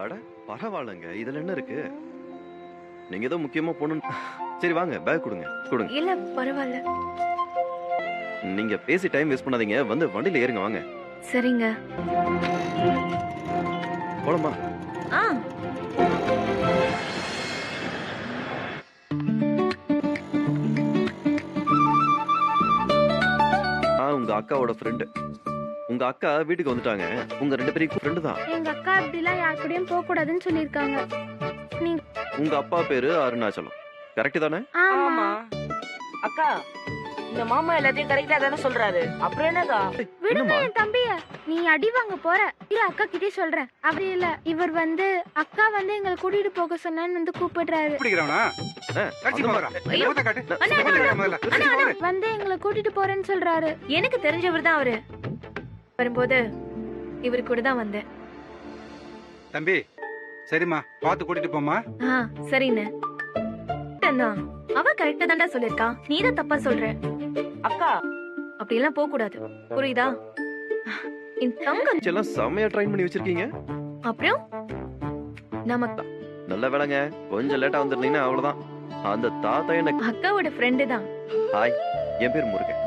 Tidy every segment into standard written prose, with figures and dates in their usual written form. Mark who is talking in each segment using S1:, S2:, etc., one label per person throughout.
S1: அட பரவாயில்லைங்க, இதுல என்ன இருக்கு? நீங்க ஏதோ முக்கியமா போகணும். சரி வாங்க, பேக் கொடுங்க கொடுங்க.
S2: இல்ல பரவாயில்ல.
S1: நீங்க பேசி டைம் வேஸ்ட் பண்ணாதீங்க, வந்து வண்டியில ஏறுங்க வாங்க.
S2: சரிங்க.
S1: போலாமா?
S2: ஆ
S1: உங்க அக்காவோட ஃப்ரெண்டு. உங்க அக்கா வீட்டுக்கு வந்துட்டாங்க. உங்க 2 பேரும் ஃப்ரெண்டு தான்.
S3: எங்க அக்கா இப்படிலாம் யார் கூடயும் போக கூடாதுன்னு சொல்லிருக்காங்க.
S1: உங்க அப்பா பேரு அருணாச்சலம், கரெக்ட் தானே?
S3: ஆமா.
S4: அக்கா, இந்த மாமா எல்லாத்தையும் கரெக்டா தானே சொல்றாரு. அப்புறம் என்னக்கா?
S3: விடுங்க என் தம்பிய. நீ அடி வாங்க போற. இல்ல அக்கா கிட்டே சொல்றேன். அப்படி இல்ல, இவர் வந்து அக்கா வந்து எங்களை கூட்டிட்டு போக சொன்னேன்னு வந்து கூப்பிடுறாரு. வந்து எங்களை கூட்டிட்டு போறேன்னு சொல்றாரு.
S2: எனக்கு தெரிஞ்சவர் தான் அவரு. வரும்போது இவரு கூட தான் வந்தேன்.
S5: தம்பி சரிம்மா, பார்த்து கூட்டிட்டு போமா.
S2: சரிண்ணே. அவ கரெக்டா தான்டா சொல்லிருக்கா, நீ தான் தப்பா சொல்ற.
S4: அக்கா
S2: அப்படி எல்லாம் போக கூடாது, புரியுதா? இந்த தங்கம்
S1: எல்லாம் செமையா ட்ரைன் பண்ணி வச்சிருக்கீங்க.
S2: அப்புறம் நமக்கு
S1: நல்ல வேலைங்க, கொஞ்சம் லேட்டா வந்திருந்தீங்கன்னா அவ்வளவுதான். அந்த தாத்தா என்ன
S2: அக்காவோட ஃப்ரெண்டு தான்.
S1: ஹாய், என் பேர் முருகன்.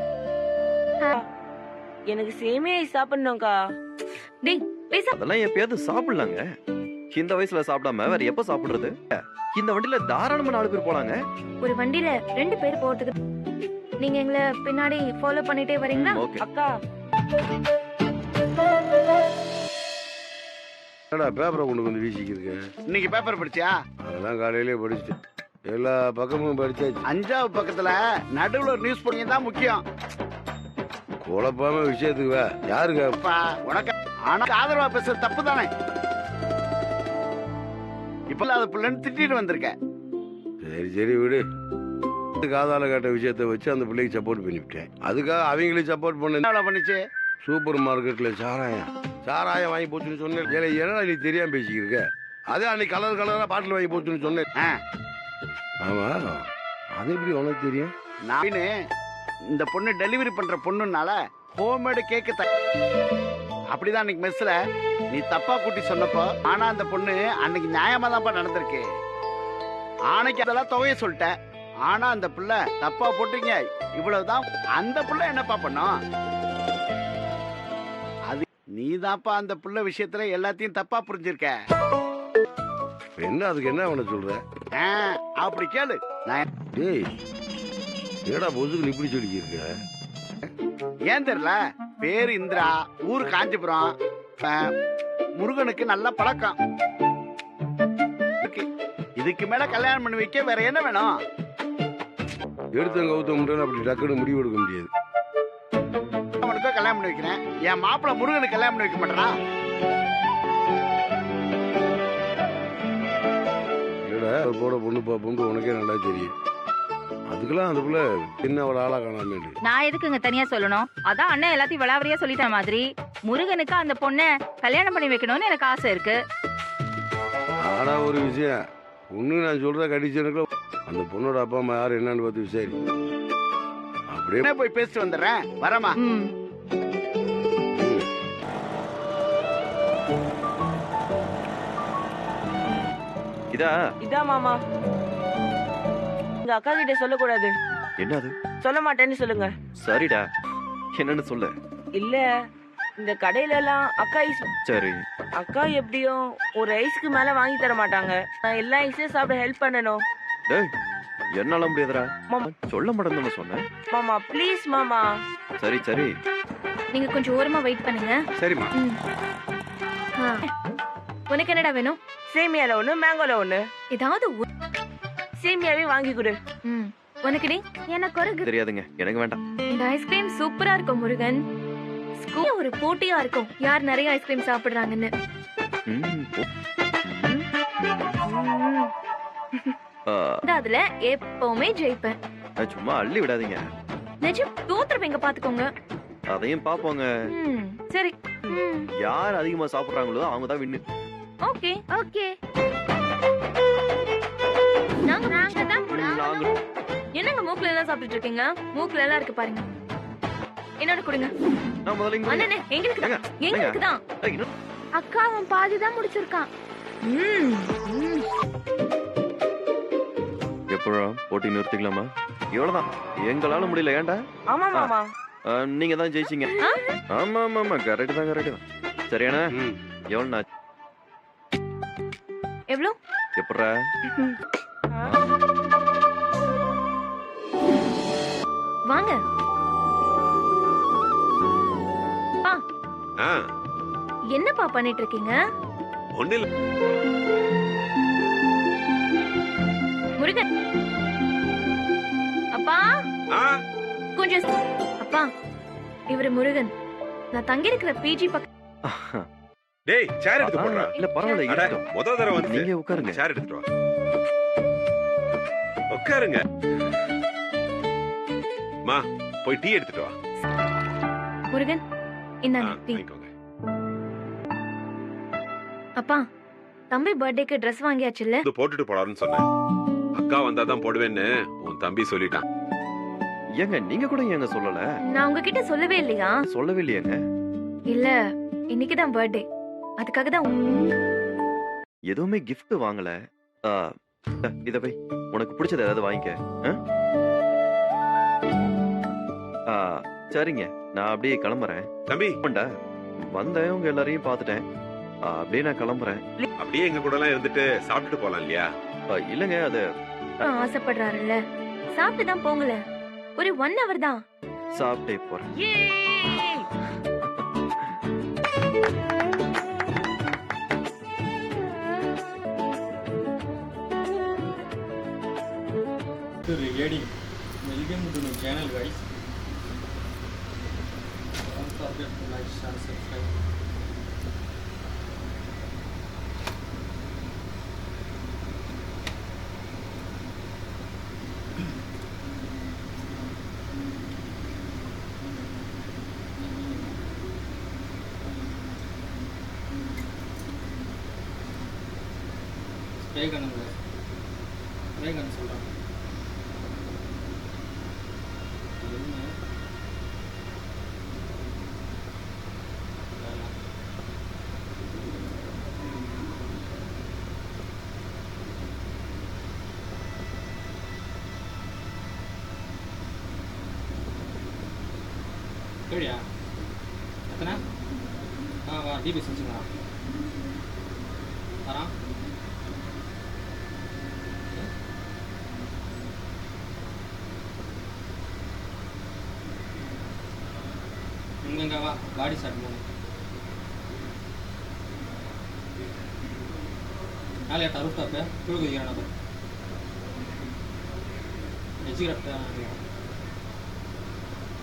S4: எனக்கு சேமியா சாப்பிடணும்க்கா.
S2: டேய் பேச.
S1: அதெல்லாம் எப்பயாவது சாப்பிடலாங்க. இந்த வயசுல சாப்பிடாம வேற எப்ப சாப்பிடுறது? இந்த வண்டியில தாராளமா 4 பேர் போலாங்க.
S2: ஒரு வண்டியில 2 பேர் போறதுக்கு நீங்க எங்களை பின்னாடி ஃபாலோ பண்ணிட்டே வரீங்களா?
S1: ஓகே.
S4: அக்கா
S6: என்னடா பேப்பரை கொண்டு வந்து வீசிக்கிருக்க?
S7: இன்னைக்கு பேப்பர் படிச்சியா?
S6: அதெல்லாம் காலையிலே படிச்சுட்டு எல்லா பக்கமும் படிச்சாச்சு.
S7: 5வது பக்கத்துல நடுவுல ஒரு நியூஸ் போடுங்க தான் முக்கியம்.
S6: குழப்பாம விஷயத்துக்கு வா. யாருங்க?
S7: அப்பா, உனக்கு ஆனா ஆதரவா பேசுறது தப்பு தானே? இப்ப அது பிள்ளைன்னு திட்டிட்டு வந்திருக்க.
S6: சரி சரி விடு. காதால காட்ட விஷயத்த வச்சு அந்த பிள்ளைக்கு சப்போர்ட் பண்ணிவிட்டேன். அதுக்காக அவங்களுக்கு சப்போர்ட் பண்ண
S7: என்ன பண்ணிச்சு?
S6: சூப்பர் மார்க்கெட்ல சாராயம் வாங்கி போச்சுன்னு சொன்னேன். என்னடா நீ தெரியாம பேசிக்கிருக்க? அதே அன்னைக்கு கலர் கலரா பாட்டில் வாங்கி போச்சுன்னு சொன்னேன். ஆமா, அது எப்படி உனக்கு தெரியும்?
S7: நான் இந்த பொண்ணு டெலிவரி பண்ற பொண்ணுனால ஹோம்மேடு கேக்கு அப்படிதான் அன்னைக்கு மெஸ்ல நீ தப்பா கூட்டி சொன்னப்போ, ஆனா அந்த பொண்ணு அன்னைக்கு நியாயமா தான்ப்பா நடந்திருக்கு. ஆனைக்கு அதெல்லாம் தொகைய சொல்லிட்டேன். ஆனா அந்த பிள்ளை தப்பா போட்டீங்க, இவ்வளவுதான். அந்த பிள்ளை என்னப்பா பண்ணும்? அது நீதான்ப்பா அந்த பிள்ளை விஷயத்துல எல்லாத்தையும் தப்பா புரிஞ்சிருக்க.
S6: என்ன அதுக்கு என்ன அவனை சொல்ற?
S7: அப்படி கேளு.
S6: டேய் ஏடா பொசுக்கு இப்படி சொல்லிக்கிருக்க?
S7: ஏன் தெரியல, பேரு இந்திரா, ஊரு காஞ்சிபுரம், முருகனுக்கு நல்ல பழக்கம். இதுக்கு மேல கல்யாணம் பண்ணி வைக்க வேற என்ன வேணும்?
S6: எடுத்த கௌதம் அப்படி டக்குனு முடிவு எடுக்க முடியாது.
S7: அவனுக்கோ கல்யாணம் பண்ணி வைக்கிறேன், என் மாப்பிள்ள முருகனுக்கு கல்யாணம் பண்ணி வைக்க மாட்டேனா?
S6: போட பொண்ணு பாப்போம் உனக்கே நல்லா தெரியும். அதுக்கெல்லாம் அந்த புள்ள என்ன ஒரு ஆளா காணாம.
S8: நான் எதுக்குங்க தனியா சொல்லணும்? அதான் அண்ணன் எல்லாத்தையும் விளாவரியா சொல்லிட்ட மாதிரி முருகனுக்கு அந்த பொண்ணை கல்யாணம் பண்ணி வைக்கணும்னு எனக்கு ஆசை இருக்கு.
S6: ஆனா ஒரு விஷயம், ஒண்ணு நான் சொல்ற கடிச்சனுக்கு அந்த பொண்ணோட அப்பா அம்மா யாரு என்னன்னு பார்த்து விசாரி. அப்படியே
S7: போய் பேசிட்டு வந்துடுறேன், வரமா?
S4: இதா மாமா. எங்க அக்கா கிட்ட சொல்லக்கூடாது.
S1: என்னது?
S4: சொல்ல மாட்டேன்னு சொல்லுங்க.
S1: சரிடா, என்னன்னு சொல்லு.
S4: இல்ல, இந்த கடையில எல்லாம் அக்கா ஐஸ்.
S1: சரி.
S4: அக்கா எப்படியும் ஒரு ஐஸ்க்கு மேல வாங்கி தர மாட்டாங்க. நான் எல்லா ஐஸையும் சாப்பிட ஹெல்ப் பண்ணணும்.
S1: டேய் என்னால முடியாதுடா.
S4: மாமா
S1: சொல்ல மாட்டேன்னு சொன்னேன்.
S4: மாமா ப்ளீஸ் மாமா.
S1: சரி சரி,
S2: நீங்க கொஞ்சம் ஓரமா வெயிட் பண்ணுங்க.
S5: சரிம்மா.
S2: உனக்கு என்னடா வேணும்?
S4: சேமியால ஒண்ணு, மேங்கோல ஒண்ணு.
S2: ஏதாவது
S4: சேமியாவே வாங்கி கொடு.
S2: உனக்கு நீ?
S3: எனக்கு ஒரு
S1: தெரியாதுங்க, எனக்கு வேண்டாம்.
S2: இந்த ஐஸ்கிரீம் சூப்பரா இருக்கும் முருகன். ஸ்கூல் ஒரு போட்டியா இருக்கும், யார் நிறைய ஐஸ்கிரீம் சாப்பிடுறாங்கன்னு. அதுல எப்பவுமே ஜெயிப்பேன்.
S1: சும்மா அள்ளி விடாதீங்க.
S2: நிஜம் தோத்துருவீங்க பாத்துக்கோங்க.
S1: அதையும் பாப்போங்க.
S2: சரி,
S1: யார் அதிகமா சாப்பிடுறாங்களோ அவங்க தான் வின்னு.
S2: Okay
S3: okay.
S2: என்னங்க மூக்குல எல்லாம் சாப்பிட்டுட்டு இருக்கீங்க? மூக்குல எல்லாம் இருக்கு பாருங்க. என்னோட கொடுங்க.
S1: நான் முதல்ல
S2: அண்ணே எங்களுக்கு தான்.
S3: அக்கா அவன் பாதி தான் முடிச்சிருக்கான்.
S2: ம், ம்.
S1: எப்பறம் போட்டி நிறுத்திக்கலாமா? இவ்வளவுதான். எங்களால முடியல. ஏன்டா?
S4: ஆமா மாமா.
S1: நீங்க தான் ஜெயிச்சீங்க. ஆமா ஆமா ஆமா, கரெக்ட் தான். சரியாண்ணா?
S5: ம்.
S1: எவ்வளோ
S2: எவ்வளோ?
S1: எப்படா?
S2: வாங்க. பா, என்னப்பா பண்ணிட்டு இருக்கீங்க?
S9: ஒண்ணு இல்ல.
S2: முருகன். அப்பா, கொஞ்சம் அப்பா, இவரு முருகன். நான் தங்கி இருக்கிற பிஜி பக்கம்.
S9: டேய், சேர் எடுத்து போடுறா.
S1: இல்ல பரவாயில்ல,
S9: அட,
S1: இருக்கட்டும்.
S9: முதல் தடவை வந்து
S1: நீங்க உட்காருங்க.
S9: சேர் எடுத்துட்டு வா. உட்காருங்க. மா, போய் டீ எடுத்துட்டு வா.
S2: முருகன், இந்தாங்க டீ.
S9: வாங்கிக்கோங்க.
S2: அப்பா, தம்பி பர்த்டேக்கு Dress வாங்கியாச்சுல்ல?
S9: இது போட்டுட்டு போடாருன்னு சொன்னேன். அக்கா வந்தாதான் போடுவேன்னு உன் தம்பி சொல்லிட்டான்.
S1: ஏங்க நீங்க கூட ஏங்க சொல்லல?
S2: நான் உங்ககிட்ட சொல்லவே இல்லையா?
S1: சொல்லவே இல்லையேங்க.
S2: இல்ல, இன்னைக்கு தான் பர்த்டே. அதுக்காக தான்
S1: எதுவுமே gift வாங்கல. இத போய் உனக்கு பிடிச்சது ஏதாவது வாங்கிக்க. சரிங்க, நான் அப்படியே கிளம்புறேன்.
S9: தம்பி,
S1: வந்தேன், உங்க எல்லாரையும் பார்த்துட்டேன். அப்படியே நான் கிளம்புறேன்.
S9: அப்படியே எங்க கூட எல்லாம் இருந்துட்டு சாப்பிட்டுட்டு போலாம் இல்லையா?
S1: இல்லங்க, அது
S2: ஆசைப்படுறாருல்ல, சாப்பிட்டு தான் போங்கல. ஒரு 1 hour தான்.
S1: சாப்பிட்டே போறேன்.
S10: Regarding welcome to my channel, guys. Don't forget to like, share, subscribe. Spray gun, guys. Spray gun, சொல்றேன். சரியா? எத்தனை? வா, டிபி செஞ்சுங்களா? வரா? இங்க வா, பாடி ஷாட் மூணு. நாளை ரூஃப் டாப்பு கீழே குதிக்கிறான். அது எஜ்ஜி கரெக்டா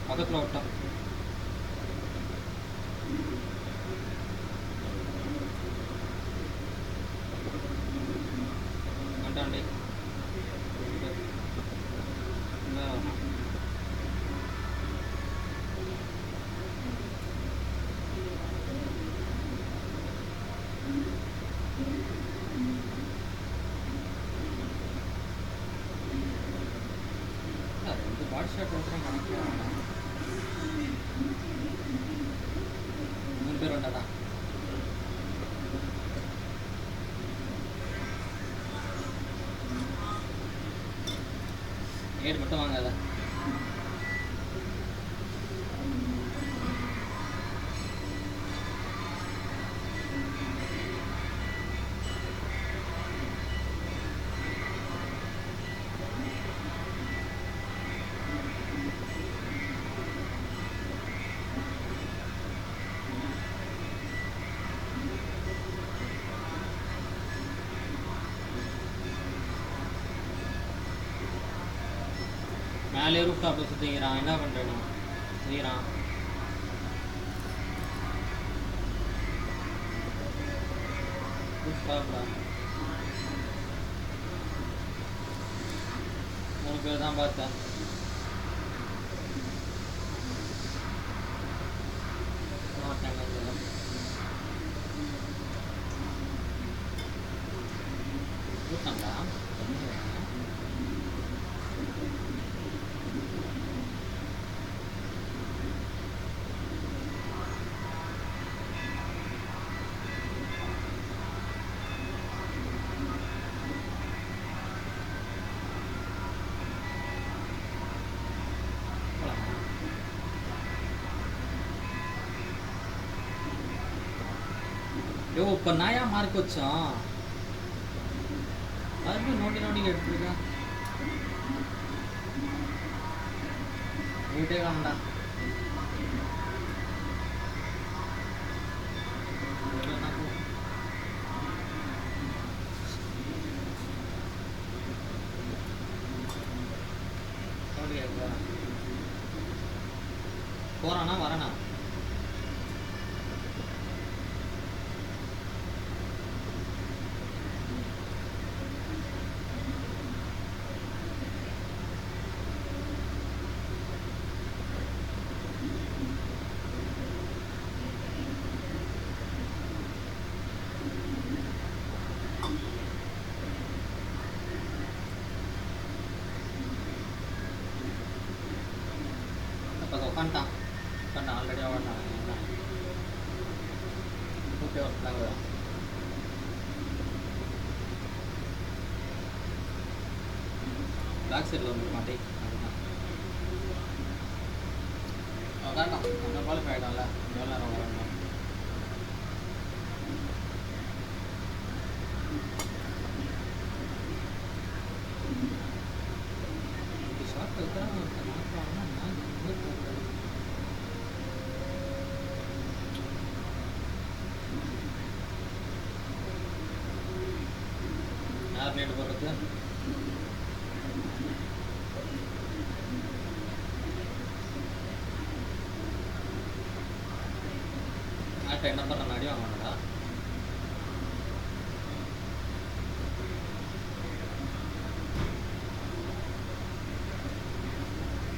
S10: பக்கத்தில் விட்டான். வேண்டாண்டி பாடி ஷாட் ஓட்டுறேன். கணக்கில் 3 பேர் வந்தாடா. ஏடு மட்டும் வாங்காத. மேலே ரூஃப் டாப்பில் சுற்றிக்கிறான். என்ன பண்ணுற நீ? செய்கிறான். ரூஃப் டாப்பில் 3 பேர் தான் பார்த்தேன். ரூஃப்டாங்களா? யோ இப்போ நான் ஏன் மார்க் வச்சோம் மறுபடியும் நோண்டி எடுத்துருக்கேன் வீட்டே காணண்டா போறானா வரானா உட்காந்துட்டான் ஆல்ரெடி ஆடினான் என்ன ஓகே நாங்கள் பேக் சைடில் வந்து மாட்டே அதுதான் கரெக்டான் நம்ம குவாலிஃபை ஆகிடும்ல எவ்வளோ நேரம் வரணும் ஷார்ட் இருக்கிறான் யார் நேடு போடுறது ஆட்டை என்ன பண்ண அடி வாங்கணும்டா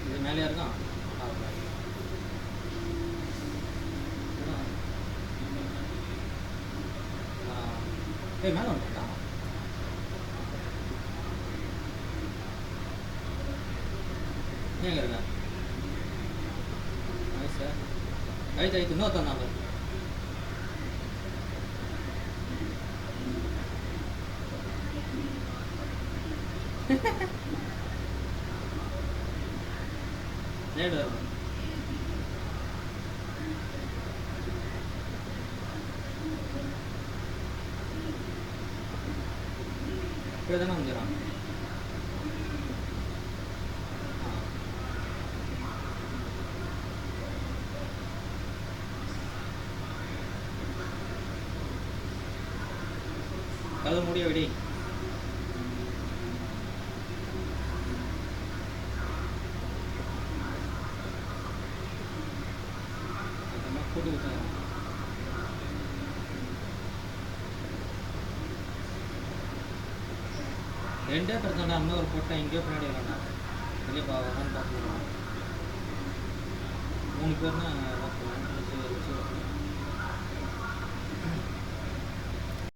S10: இது மேலேயா இருக்கான் ஏய் மேலே வந்துட்டா ஏங்க இருக்கா சார் ஆಯ್ತು ಇನ್ನೊತ್ತ ನಾವು ಹೇಳು ಕೇಳ್ದಾನ ಒಂದಿರ கதை முடிய விடி கூட்டு வச்சாங்க ரெண்டே பிரச்சனை இன்னொரு போட்டேன் இங்கேயோ பின்னாடி இல்லைண்ணா வெளியே வரணும்னு பார்த்துக்கலாம் 3 பேர்னா